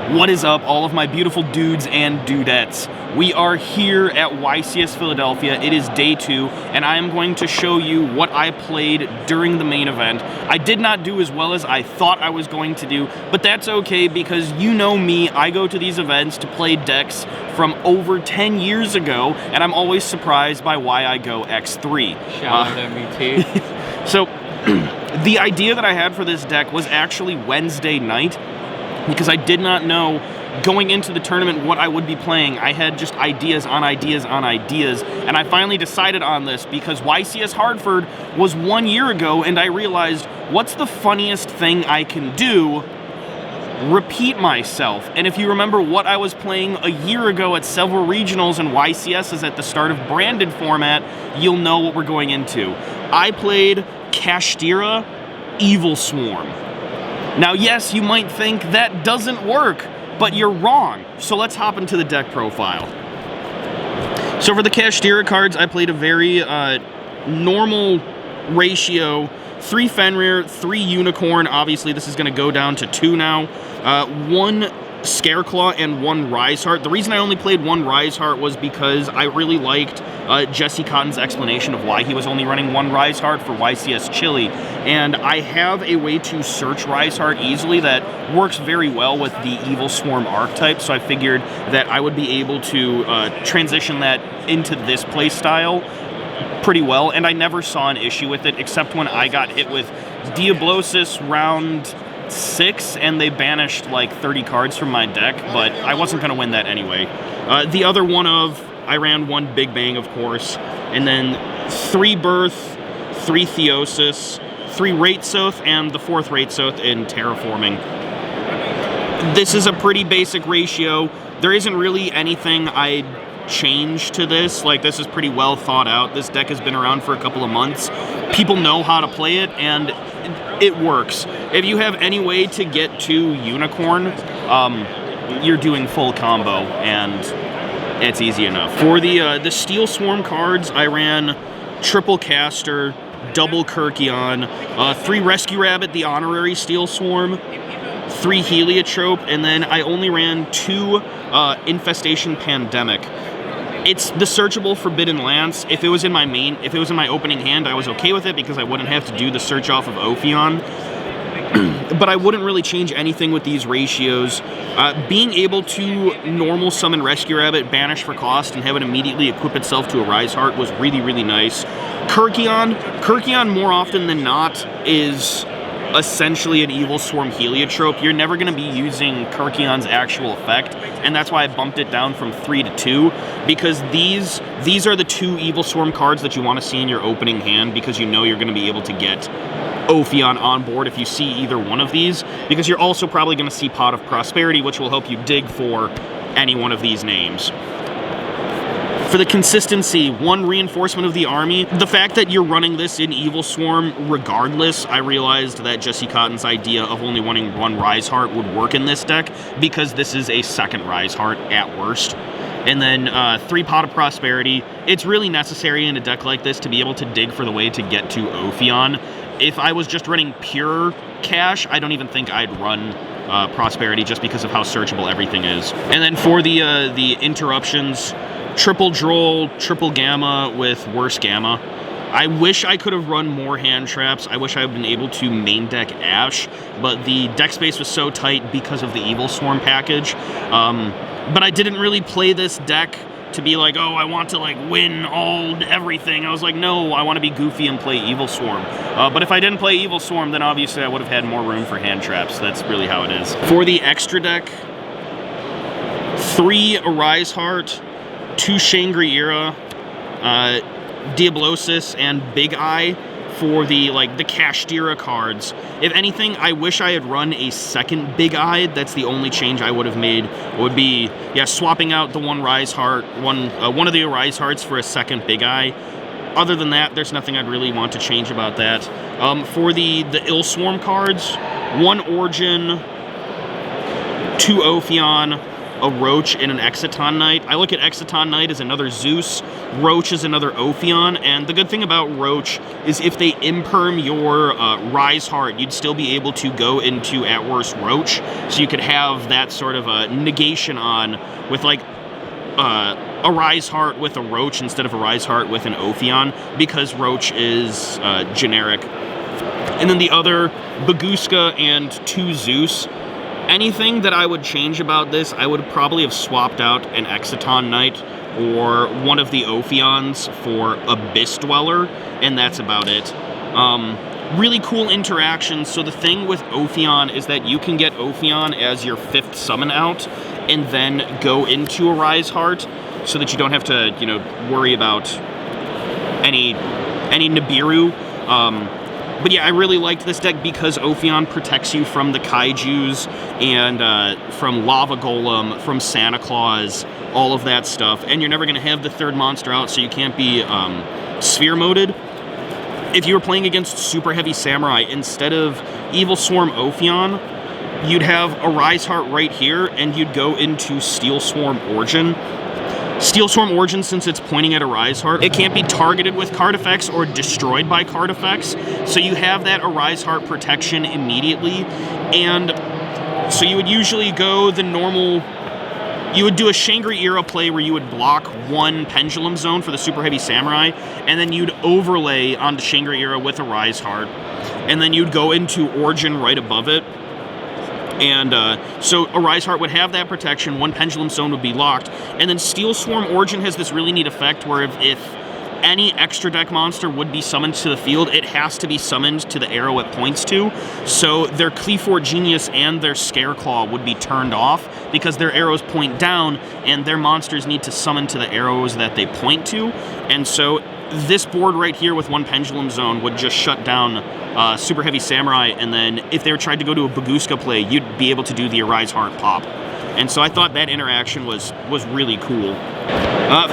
What is up, all of my beautiful dudes and dudettes? We are here at YCS Philadelphia. It is day 2, and I am going to show you what I played during the main event. I did not do as well as I thought I was going to do, but that's okay because you know me, I go to these events to play decks from over 10 years ago, and I'm always surprised by why I go X3. Shout out MBT. So, the idea that I had for this deck was actually Wednesday night, because I did not know going into the tournament what I would be playing. I had just ideas on ideas on ideas, and I finally decided on this because YCS Hartford was 1 year ago, and I realized, what's the funniest thing I can do? Repeat myself. And if you remember what I was playing a year ago at several regionals and YCS is at the start of branded format, you'll know what we're going into. I played Kashtira Evilswarm. Now, yes, you might think that doesn't work, but you're wrong. So let's hop into the deck profile. So for the Kashtira cards, I played a very normal ratio. 3 Fenrir, 3 Unicorn. Obviously, this is going to go down to 2 now. 1 Scareclaw and 1 Riseheart. The reason I only played 1 Riseheart was because I really liked Jesse Cotton's explanation of why he was only running 1 Riseheart for YCS Chile. And I have a way to search Riseheart easily that works very well with the Evilswarm archetype, so I figured that I would be able to transition that into this playstyle pretty well, and I never saw an issue with it, except when I got hit with Diablosis round 6, and they banished like 30 cards from my deck, but I wasn't going to win that anyway. The other one I ran 1 Big Bang, of course, and then 3 Birth, 3 Theosis, 3 Raitsoth, and the 4th Raitsoth in Terraforming. This is a pretty basic ratio. There isn't really anything I'd change to this. Like, this is pretty well thought out. This deck has been around for a couple of months. People know how to play it, and it works. If you have any way to get to Unicorn, you're doing full combo, and it's easy enough. For the Steel Swarm cards, I ran triple Caster, double Kirkion, 3 Rescue Rabbit, the honorary Steel Swarm, 3 Heliotrope, and then I only ran 2 Infestation Pandemic. It's the searchable Forbidden Lance. If it was in my opening hand, I was okay with it because I wouldn't have to do the search off of Ophion. But I wouldn't really change anything with these ratios. Being able to normal summon Rescue Rabbit, banish for cost, and have it immediately equip itself to a Riseheart was really, really nice. Kirkion more often than not is essentially an Evilswarm Heliotrope. You're never going to be using Kirkion's actual effect, and that's why I bumped it down from 3 to 2, because these are the 2 Evilswarm cards that you want to see in your opening hand, because you know you're going to be able to get Ophion on board if you see either one of these, because you're also probably going to see Pot of Prosperity, which will help you dig for any one of these names. For the consistency, 1 Reinforcement of the Army. The fact that you're running this in Evilswarm regardless, I realized that Jesse Cotton's idea of only wanting 1 Riseheart would work in this deck, because this is a 2nd Riseheart at worst. And then 3 Pot of Prosperity. It's really necessary in a deck like this to be able to dig for the way to get to Ophion. If I was just running pure cash, I don't even think I'd run Prosperity, just because of how searchable everything is. And then for the interruptions, triple Droll, triple Gamma with worse Gamma. I wish I could have run more hand traps. I wish I had been able to main deck Ash, but the deck space was so tight because of the Evilswarm package. But I didn't really play this deck to be like, oh, I want to like win everything. I was like, no, I want to be goofy and play Evilswarm. But if I didn't play Evilswarm, then obviously I would have had more room for hand traps. That's really how it is. For the extra deck, 3 Riseheart, 2 Shangri-Ira, Diablosis, and Big Eye for the Kashtira cards. If anything, I wish I had run a 2nd Big Eye. That's the only change I would have made. Would be, yeah, swapping out the 1 Riseheart, one of the Risehearts for a 2nd Big Eye. Other than that, there's nothing I'd really want to change about that. For the Evilswarm cards, 1 Origin, 2 Ophion, a Roach and an Exciton Knight. I look at Exciton Knight as another Zeus, Roach is another Ophion, and the good thing about Roach is if they imperm your Rise Heart, you'd still be able to go into, at worst, Roach, so you could have that sort of a negation on with, like, a Rise Heart with a Roach instead of a Rise Heart with an Ophion, because Roach is generic. And then the other, Bagooska and 2 Zeus. Anything that I would change about this, I would probably have swapped out an Exciton Knight or one of the Ophions for Abyss Dweller, and that's about it. Really cool interactions. So the thing with Ophion is that you can get Ophion as your 5th summon out, and then go into a Rise Heart, so that you don't have to, you know, worry about any Nibiru. But yeah, I really liked this deck because Ophion protects you from the Kaijus and from Lava Golem, from Santa Claus, all of that stuff. And you're never going to have the 3rd monster out, so you can't be sphere moded. If you were playing against Super Heavy Samurai, instead of Evilswarm Ophion, you'd have a Rise Heart right here, and you'd go into Steel Swarm Origin. Steel Swarm Origin, since it's pointing at a Rise Heart, it can't be targeted with card effects or destroyed by card effects, so you have that Arise Heart protection immediately. And so you would usually go the normal, you would do a Shangri-Era play where you would block 1 Pendulum Zone for the Super Heavy Samurai, and then you'd overlay onto Shangri-Era with a Rise Heart, and then you'd go into Origin right above it. And so a Rise Heart would have that protection, 1 Pendulum Zone would be locked, and then Steel Swarm Origin has this really neat effect where if any extra deck monster would be summoned to the field, it has to be summoned to the arrow it points to, so their Cleafor Genius and their Scareclaw would be turned off, because their arrows point down, and their monsters need to summon to the arrows that they point to, and so this board right here with 1 Pendulum Zone would just shut down Super Heavy Samurai, and then if they tried to go to a Bagooska play, you'd be able to do the Arise Heart pop. And so I thought that interaction was really cool.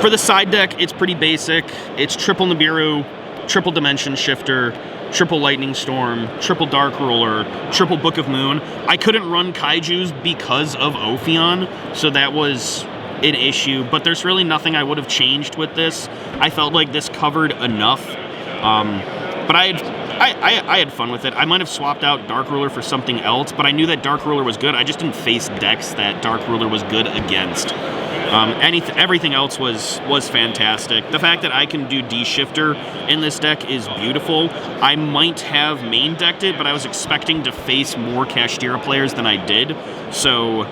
For the side deck, it's pretty basic. It's triple Nibiru, triple Dimension Shifter, triple Lightning Storm, triple Dark Ruler, triple Book of Moon. I couldn't run Kaijus because of Ophion, so that was an issue, but there's really nothing I would have changed with this. I felt like this covered enough, but I had fun with it. I might have swapped out Dark Ruler for something else, but I knew that Dark Ruler was good. I just didn't face decks that Dark Ruler was good against. Everything else was fantastic. The fact that I can do D-Shifter in this deck is beautiful. I might have main decked it, but I was expecting to face more Kashtira players than I did, so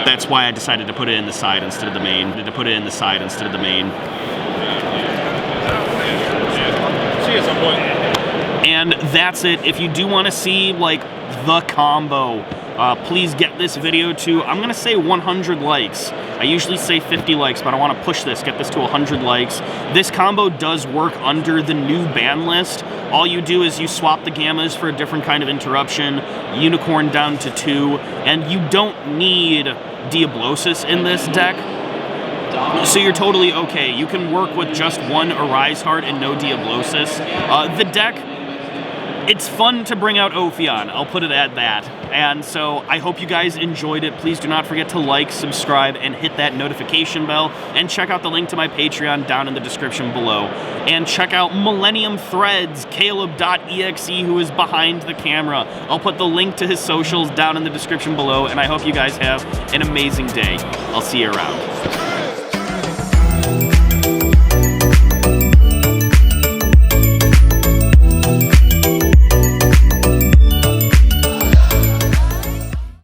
that's why I decided to put it in the side instead of the main. And that's it. If you do want to see, like, the combo, please get this video to, I'm going to say 100 likes. I usually say 50 likes, but I want to push this, get this to 100 likes. This combo does work under the new ban list. All you do is you swap the Gammas for a different kind of interruption, Unicorn down to 2, and you don't need Diablosis in this deck. So you're totally okay. You can work with just 1 Arise Heart and no Diablosis. The deck, it's fun to bring out Ophion, I'll put it at that. And so I hope you guys enjoyed it. Please do not forget to like, subscribe, and hit that notification bell. And check out the link to my Patreon down in the description below. And check out MillenniumThreads, CalebDOTexe, who is behind the camera. I'll put the link to his socials down in the description below. And I hope you guys have an amazing day. I'll see you around.